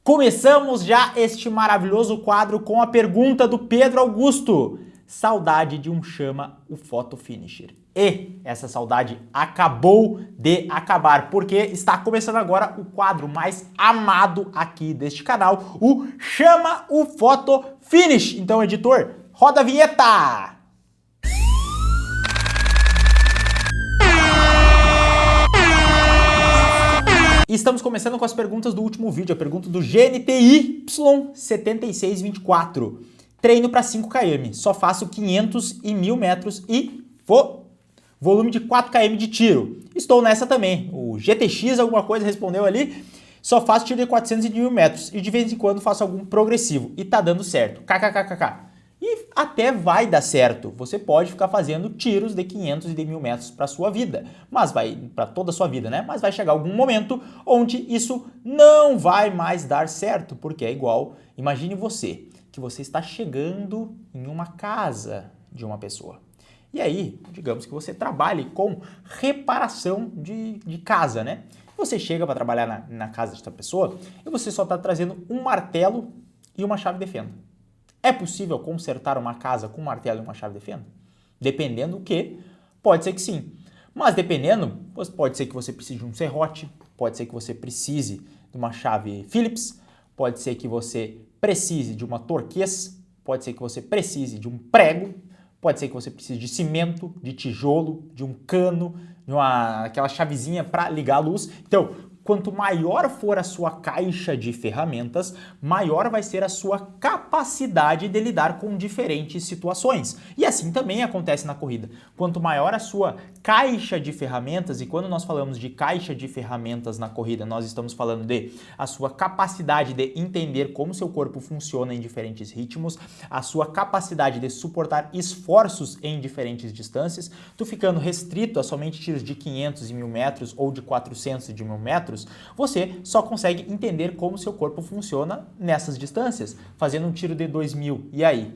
Começamos já este maravilhoso quadro com a pergunta do Pedro Augusto. Saudade de um chama o Photo Finisher. E essa saudade acabou de acabar, porque está começando agora o quadro mais amado aqui deste canal, o Chama o Photo Finish. Então, editor, roda a vinheta! E estamos começando com as perguntas do último vídeo, a pergunta do GNTY7624. Treino para 5 km, só faço 500 e 1000 metros e volume de 4 km de tiro. Estou nessa também. O GTX alguma coisa respondeu ali. Só faço tiro de 400 e 1000 metros e de vez em quando faço algum progressivo e tá dando certo. KKKKK. E até vai dar certo. Você pode ficar fazendo tiros de 500 e de 1000 metros para sua vida, mas vai para toda a sua vida, né? Mas vai chegar algum momento onde isso não vai mais dar certo, porque é igual. Imagine você que você está chegando em uma casa de uma pessoa. E aí, digamos que você trabalhe com reparação de casa, né? Você chega para trabalhar na casa dessa pessoa e você só está trazendo um martelo e uma chave de fenda. É possível consertar uma casa com um martelo e uma chave de fenda? Dependendo do que, pode ser que sim. Mas dependendo, pode ser que você precise de um serrote, pode ser que você precise de uma chave Phillips, pode ser que você precise de uma torquês, pode ser que você precise de um prego, pode ser que você precise de cimento, de tijolo, de um cano, de aquela chavezinha para ligar a luz. Então, quanto maior for a sua caixa de ferramentas, maior vai ser a sua capacidade de lidar com diferentes situações. E assim também acontece na corrida. Quanto maior a sua caixa de ferramentas, e quando nós falamos de caixa de ferramentas na corrida, nós estamos falando de a sua capacidade de entender como seu corpo funciona em diferentes ritmos, a sua capacidade de suportar esforços em diferentes distâncias, tu ficando restrito a somente tiros de 500 e 1000 metros ou de 400 e de 1000 metros, você só consegue entender como seu corpo funciona nessas distâncias, fazendo um tiro de 2000. E aí?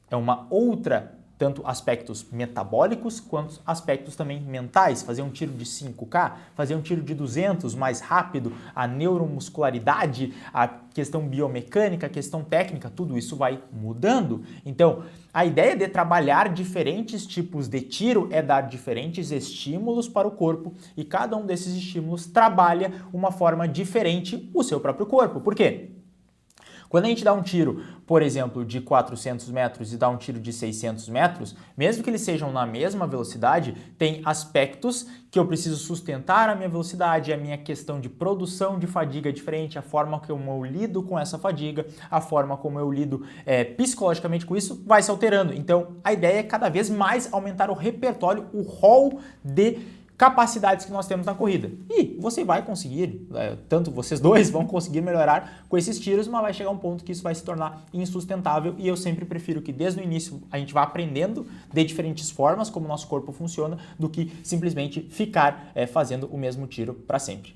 É uma outra, tanto aspectos metabólicos quanto aspectos também mentais. Fazer um tiro de 5K, fazer um tiro de 200 mais rápido, a neuromuscularidade, a questão biomecânica, a questão técnica, tudo isso vai mudando. Então, a ideia de trabalhar diferentes tipos de tiro é dar diferentes estímulos para o corpo e cada um desses estímulos trabalha uma forma diferente o seu próprio corpo. Por quê? Quando a gente dá um tiro, por exemplo, de 400 metros e dá um tiro de 600 metros, mesmo que eles sejam na mesma velocidade, tem aspectos que eu preciso sustentar a minha velocidade, a minha questão de produção de fadiga é diferente, a forma como eu lido com essa fadiga, a forma como eu lido psicologicamente com isso vai se alterando. Então, a ideia é cada vez mais aumentar o repertório, o rol de capacidades que nós temos na corrida. E você vai conseguir, tanto vocês dois vão conseguir melhorar com esses tiros, mas vai chegar um ponto que isso vai se tornar insustentável e eu sempre prefiro que desde o início a gente vá aprendendo de diferentes formas como o nosso corpo funciona do que simplesmente ficar fazendo o mesmo tiro para sempre.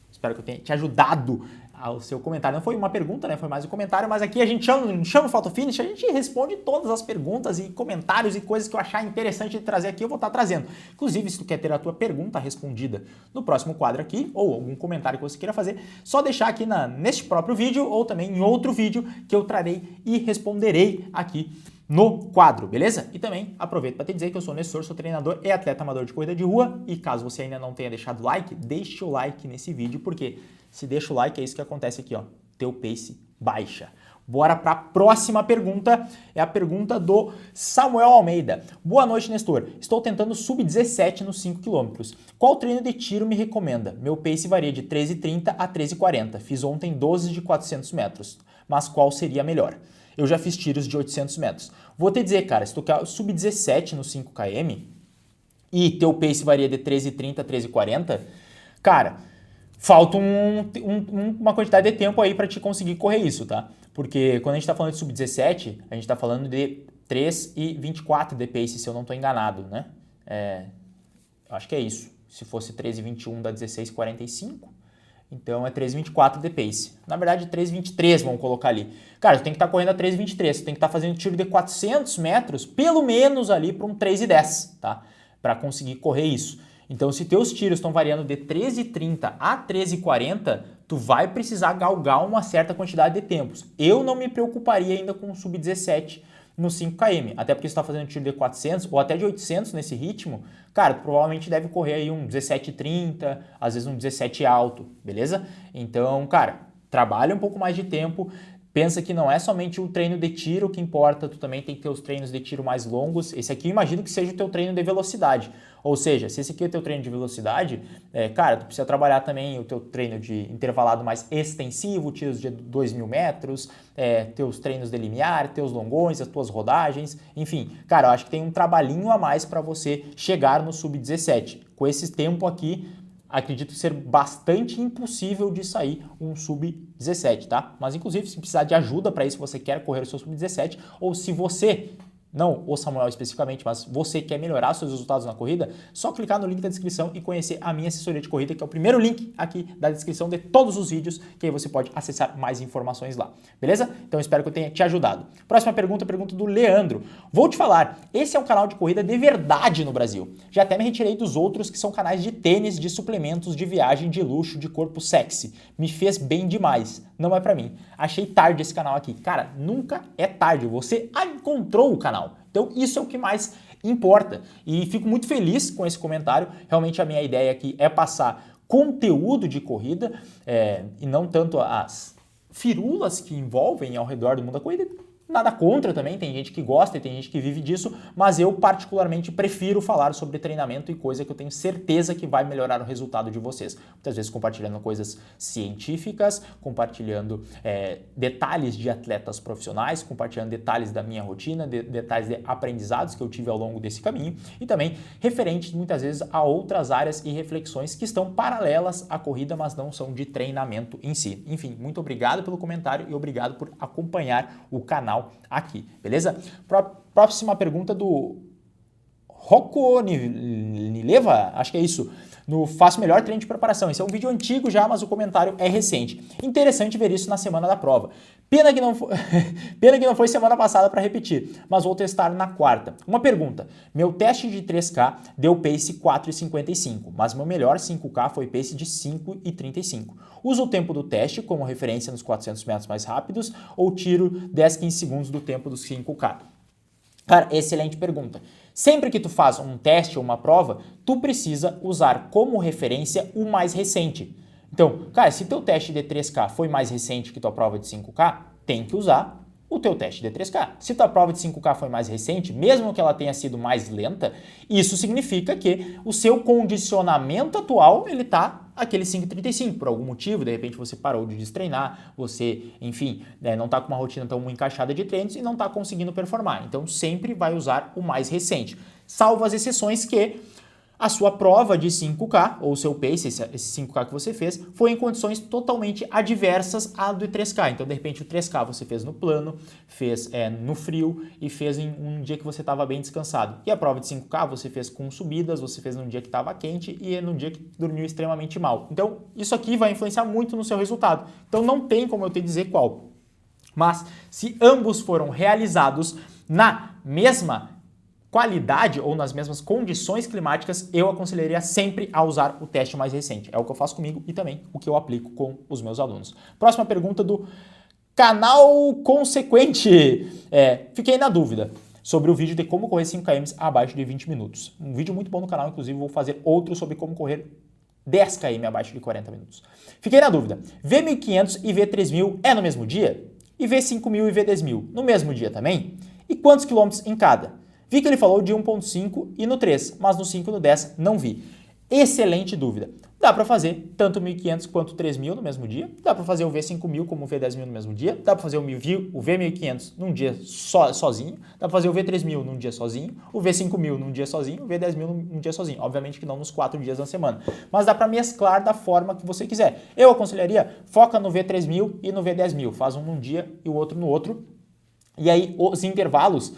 Espero que eu tenha te ajudado ao seu comentário. Não foi uma pergunta, né? Foi mais um comentário, mas aqui a gente chama o Photo Finish, a gente responde todas as perguntas e comentários e coisas que eu achar interessante de trazer aqui, eu vou estar trazendo. Inclusive, se tu quer ter a tua pergunta respondida no próximo quadro aqui, ou algum comentário que você queira fazer, só deixar aqui neste próprio vídeo ou também em outro vídeo que eu trarei e responderei aqui no quadro, beleza? E também aproveito para te dizer que eu sou Nestor, sou treinador e atleta amador de corrida de rua e caso você ainda não tenha deixado o like, deixe o like nesse vídeo porque se deixa o like é isso que acontece aqui, ó, teu pace baixa. Bora para a próxima pergunta, é a pergunta do Samuel Almeida. Boa noite, Nestor. Estou tentando sub-17 nos 5 km. Qual treino de tiro me recomenda? Meu pace varia de 13,30 a 13,40. Fiz ontem 12 de 400 metros, mas qual seria melhor? Eu já fiz tiros de 800 metros. Vou te dizer, cara, se tu quer sub-17 no 5 km e teu pace varia de 13,30 a 13,40, cara, falta uma quantidade de tempo aí para te conseguir correr isso, tá? Porque quando a gente tá falando de sub-17, a gente tá falando de 3,24 de pace, se eu não tô enganado, né? Acho que é isso. Se fosse 13,21 dá 16,45. Então é 3,24 de pace. Na verdade, 3,23 vamos colocar ali. Cara, você tem que estar correndo a 3,23. Você tem que estar fazendo tiro de 400 metros, pelo menos ali para um 3,10, tá? Para conseguir correr isso. Então, se teus tiros estão variando de 13,30 a 13,40, tu vai precisar galgar uma certa quantidade de tempos. Eu não me preocuparia ainda com o sub-17 no 5km, até porque você está fazendo tiro de 400 ou até de 800 nesse ritmo, cara, tu provavelmente deve correr aí um 17,30, às vezes um 17 alto, beleza? Então, cara, trabalha um pouco mais de tempo. Pensa que não é somente o treino de tiro que importa, tu também tem que ter os treinos de tiro mais longos. Esse aqui eu imagino que seja o teu treino de velocidade. Ou seja, se esse aqui é o teu treino de velocidade, cara, tu precisa trabalhar também o teu treino de intervalado mais extensivo, tiros de 2.000 metros, teus treinos de limiar, teus longões, as tuas rodagens, enfim. Cara, eu acho que tem um trabalhinho a mais para você chegar no sub-17. Com esse tempo aqui, acredito ser bastante impossível de sair um sub-17, tá? Mas, inclusive, se precisar de ajuda para isso, você quer correr o seu sub-17, ou se você, não o Samuel especificamente, mas você quer melhorar seus resultados na corrida, só clicar no link da descrição e conhecer a minha assessoria de corrida, que é o primeiro link aqui da descrição de todos os vídeos, que aí você pode acessar mais informações lá, beleza? Então, espero que eu tenha te ajudado. Próxima pergunta do Leandro. Vou te falar, esse é um canal de corrida de verdade no Brasil. Já até me retirei dos outros que são canais de tênis, de suplementos, de viagem, de luxo, de corpo sexy. Me fez bem demais. Não é pra mim. Achei tarde esse canal aqui. Cara, nunca é tarde. Você encontrou o canal. Então, isso é o que mais importa. E fico muito feliz com esse comentário. Realmente, a minha ideia aqui é passar conteúdo de corrida e não tanto as firulas que envolvem ao redor do mundo da corrida. Nada contra também, tem gente que gosta e tem gente que vive disso, mas eu particularmente prefiro falar sobre treinamento e coisa que eu tenho certeza que vai melhorar o resultado de vocês. Muitas vezes compartilhando coisas científicas, compartilhando detalhes de atletas profissionais, compartilhando detalhes da minha rotina, detalhes de aprendizados que eu tive ao longo desse caminho e também referentes muitas vezes a outras áreas e reflexões que estão paralelas à corrida, mas não são de treinamento em si. Enfim, muito obrigado pelo comentário e obrigado por acompanhar o canal aqui, beleza? Próxima pergunta do Rocco Nileva, acho que é isso, no Faço Melhor Treino de Preparação. Esse é um vídeo antigo já, mas o comentário é recente. Interessante ver isso na semana da prova. Pena que não foi semana passada para repetir, mas vou testar na quarta. Uma pergunta, meu teste de 3K deu pace 4,55, mas meu melhor 5K foi pace de 5,35. Uso o tempo do teste como referência nos 400 metros mais rápidos ou tiro 10, 15 segundos do tempo dos 5K? Cara, excelente pergunta. Sempre que tu faz um teste ou uma prova, tu precisa usar como referência o mais recente. Então, cara, se teu teste de 3K foi mais recente que tua prova de 5K, tem que usar o teu teste de 3K. Se tua prova de 5K foi mais recente, mesmo que ela tenha sido mais lenta, isso significa que o seu condicionamento atual, ele tá aquele 5,35, por algum motivo, de repente você parou de destreinar, você, enfim, não está com uma rotina tão encaixada de treinos e não está conseguindo performar. Então, sempre vai usar o mais recente, salvo as exceções que a sua prova de 5K, ou o seu pace, esse 5K que você fez, foi em condições totalmente adversas à do 3K. Então, de repente, o 3K você fez no plano, fez no frio e fez em um dia que você estava bem descansado. E a prova de 5K você fez com subidas, você fez num dia que estava quente e num dia que dormiu extremamente mal. Então, isso aqui vai influenciar muito no seu resultado. Então, não tem como eu te dizer qual. Mas, se ambos foram realizados na mesma qualidade ou nas mesmas condições climáticas, eu aconselharia sempre a usar o teste mais recente. É o que eu faço comigo e também o que eu aplico com os meus alunos. Próxima pergunta do Canal Consequente. Fiquei na dúvida sobre o vídeo de como correr 5km abaixo de 20 minutos. Um vídeo muito bom no canal, inclusive vou fazer outro sobre como correr 10km abaixo de 40 minutos. Fiquei na dúvida. V1500 e V3000 é no mesmo dia? E V5000 e V10000 no mesmo dia também? E quantos quilômetros em cada? Vi que ele falou de 1.5 e no 3, mas no 5 e no 10 não vi. Excelente dúvida. Dá para fazer tanto o 1.500 quanto o 3.000 no mesmo dia. Dá para fazer o V5.000 como o V10.000 no mesmo dia. Dá para fazer o V1.500 num dia sozinho. Dá para fazer o V3.000 num dia sozinho. O V5.000 num dia sozinho. O V10.000 num dia sozinho. Obviamente que não nos 4 dias da semana. Mas dá para mesclar da forma que você quiser. Eu aconselharia, foca no V3.000 e no V10.000. Faz um num dia e o outro no outro. E aí os intervalos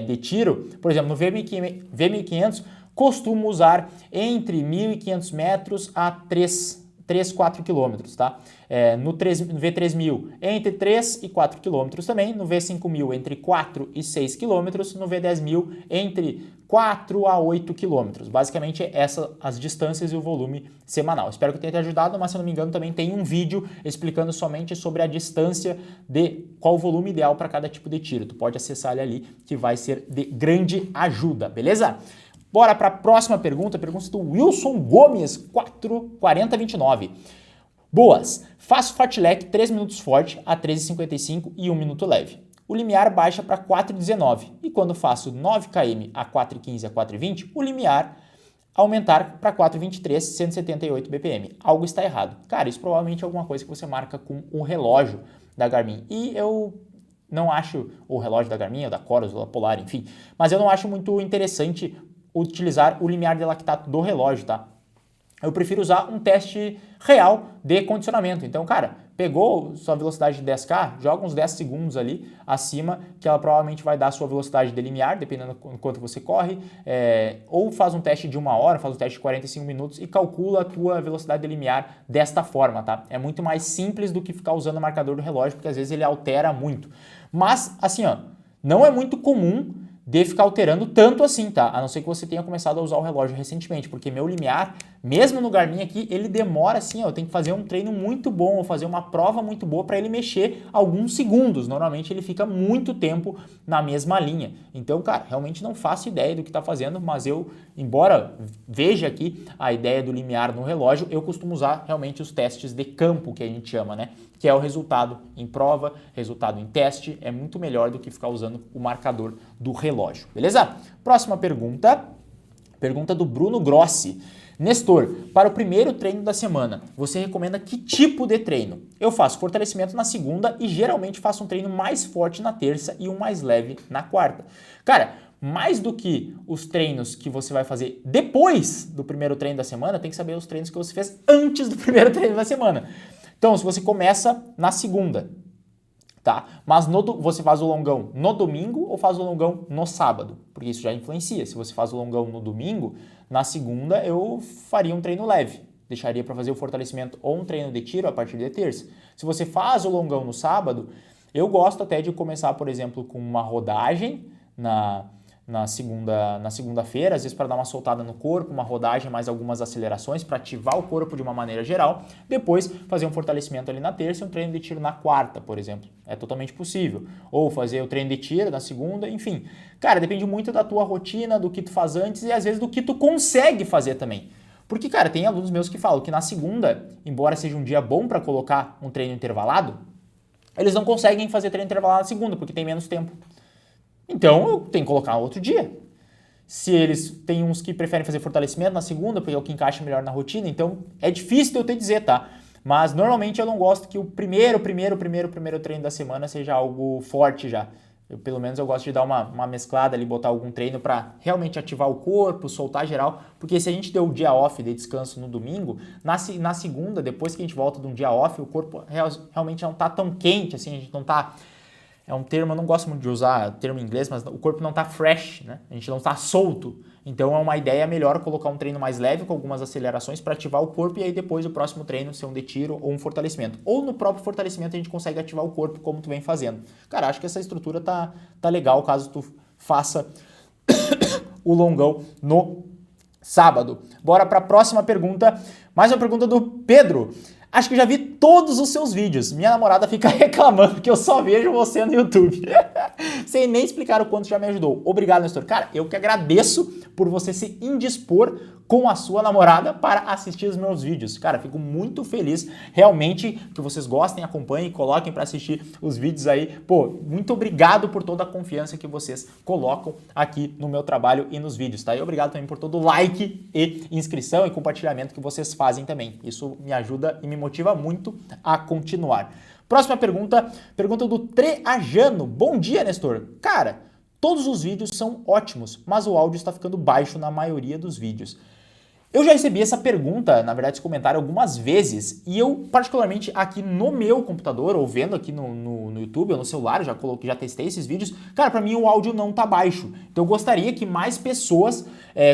de tiro, por exemplo, no V1500, costumo usar entre 1.500 metros a 3 3, 4 km, tá? No V3000 entre 3 e 4 km também, no V5000 entre 4 e 6 km, no V10000 entre 4 a 8 km. Basicamente essas as distâncias e o volume semanal. Espero que tenha te ajudado, mas se não me engano também tem um vídeo explicando somente sobre a distância de qual o volume ideal para cada tipo de tiro. Tu pode acessar ele ali que vai ser de grande ajuda, beleza? Bora para a próxima pergunta do Wilson Gomes, 4029. Boas, faço fartlek 3 minutos forte a 13,55 e 1 minuto leve. O limiar baixa para 4,19 e quando faço 9 km a 4,15 a 4,20, o limiar aumentar para 4,23, 178 BPM. Algo está errado. Cara, isso provavelmente é alguma coisa que você marca com o relógio da Garmin. E eu não acho o relógio da Garmin, ou da Coros, ou da Polar, enfim, mas eu não acho muito interessante utilizar o limiar de lactato do relógio, tá? Eu prefiro usar um teste real de condicionamento. Então, cara, pegou sua velocidade de 10K, joga uns 10 segundos ali acima, que ela provavelmente vai dar a sua velocidade de limiar, dependendo do quanto você corre, ou faz um teste de 1 hora, faz um teste de 45 minutos e calcula a tua velocidade de limiar desta forma, tá? É muito mais simples do que ficar usando o marcador do relógio, porque às vezes ele altera muito. Mas, assim, ó, não é muito comum de ficar alterando tanto assim, tá? A não ser que você tenha começado a usar o relógio recentemente, porque meu limiar, mesmo no Garmin aqui, ele demora assim, ó, eu tenho que fazer um treino muito bom, ou fazer uma prova muito boa para ele mexer alguns segundos. Normalmente ele fica muito tempo na mesma linha. Então, cara, realmente não faço ideia do que tá fazendo, mas eu, embora veja aqui a ideia do limiar no relógio, eu costumo usar realmente os testes de campo, que a gente chama, né? Que é o resultado em prova, resultado em teste, é muito melhor do que ficar usando o marcador do relógio, beleza? Próxima pergunta do Bruno Grossi. Nestor, para o primeiro treino da semana, você recomenda que tipo de treino? Eu faço fortalecimento na segunda e geralmente faço um treino mais forte na terça e um mais leve na quarta. Cara, mais do que os treinos que você vai fazer depois do primeiro treino da semana, tem que saber os treinos que você fez antes do primeiro treino da semana. Então, se você começa na segunda, tá? Mas você faz o longão no domingo ou faz o longão no sábado? Porque isso já influencia. Se você faz o longão no domingo, na segunda eu faria um treino leve. Deixaria para fazer o fortalecimento ou um treino de tiro a partir de terça. Se você faz o longão no sábado, eu gosto até de começar, por exemplo, com uma rodagem na segunda-feira, às vezes para dar uma soltada no corpo, uma rodagem, mais algumas acelerações para ativar o corpo de uma maneira geral. Depois fazer um fortalecimento ali na terça e um treino de tiro na quarta, por exemplo. É totalmente possível. Ou fazer o treino de tiro na segunda, enfim. Cara, depende muito da tua rotina, do que tu faz antes e às vezes do que tu consegue fazer também. Porque, cara, tem alunos meus que falam que na segunda, embora seja um dia bom para colocar um treino intervalado, eles não conseguem fazer treino intervalado na segunda porque tem menos tempo. Então, eu tenho que colocar outro dia. Se eles têm uns que preferem fazer fortalecimento na segunda, porque é o que encaixa melhor na rotina, então é difícil de eu te dizer, tá? Mas normalmente eu não gosto que o primeiro treino da semana seja algo forte já. Pelo menos eu gosto de dar uma mesclada ali, botar algum treino para realmente ativar o corpo, soltar geral, porque se a gente deu o dia off de descanso no domingo, na segunda, depois que a gente volta de um dia off, o corpo realmente não tá tão quente, assim, a gente não tá... É um termo, eu não gosto muito de usar o termo em inglês, mas o corpo não está fresh, né? A gente não está solto. Então é uma ideia melhor colocar um treino mais leve com algumas acelerações para ativar o corpo e aí depois o próximo treino ser um de tiro ou um fortalecimento. Ou no próprio fortalecimento a gente consegue ativar o corpo como tu vem fazendo. Cara, acho que essa estrutura tá legal caso tu faça o longão no sábado. Bora para a próxima pergunta. Mais uma pergunta do Pedro. Acho que já vi todos os seus vídeos. Minha namorada fica reclamando que eu só vejo você no YouTube. Sem nem explicar o quanto já me ajudou. Obrigado, Nestor. Cara, eu que agradeço por você se indispor com a sua namorada para assistir os meus vídeos. Cara, fico muito feliz realmente que vocês gostem, acompanhem, coloquem para assistir os vídeos aí. Pô, muito obrigado por toda a confiança que vocês colocam aqui no meu trabalho e nos vídeos, tá? E obrigado também por todo o like e inscrição e compartilhamento que vocês fazem também. Isso me ajuda e me motiva muito a continuar. Próxima pergunta do Treajano. Bom dia, Nestor. Cara, todos os vídeos são ótimos, mas o áudio está ficando baixo na maioria dos vídeos. Eu já recebi essa pergunta, na verdade, esse comentário algumas vezes, e eu, particularmente aqui no meu computador, ou vendo aqui no YouTube ou no celular, já testei esses vídeos, cara, pra mim o áudio não tá baixo. Então eu gostaria que mais pessoas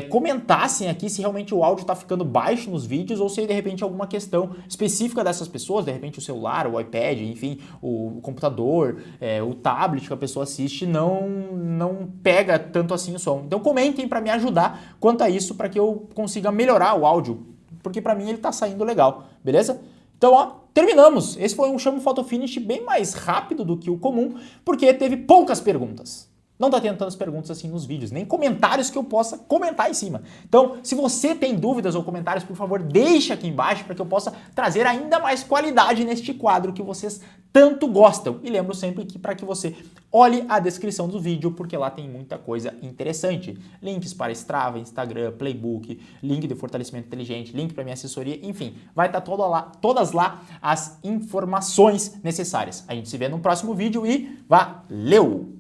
comentassem aqui se realmente o áudio tá ficando baixo nos vídeos ou se de repente alguma questão específica dessas pessoas, de repente o celular, o iPad, enfim, o computador, o tablet que a pessoa assiste não pega tanto assim o som. Então comentem para me ajudar quanto a isso, para que eu consiga melhorar o áudio, porque para mim ele tá saindo legal, beleza? Então, ó, terminamos. Esse foi um Chamo Photo Finish bem mais rápido do que o comum, porque teve poucas perguntas. Não tá tendo tantas perguntas assim nos vídeos, nem comentários que eu possa comentar em cima. Então, se você tem dúvidas ou comentários, por favor, deixa aqui embaixo para que eu possa trazer ainda mais qualidade neste quadro que vocês tanto gostam. E lembro sempre que para que você olhe a descrição do vídeo, porque lá tem muita coisa interessante. Links para Strava, Instagram, Playbook, link de fortalecimento inteligente, link para minha assessoria, enfim, vai estar todas lá as informações necessárias. A gente se vê no próximo vídeo e valeu!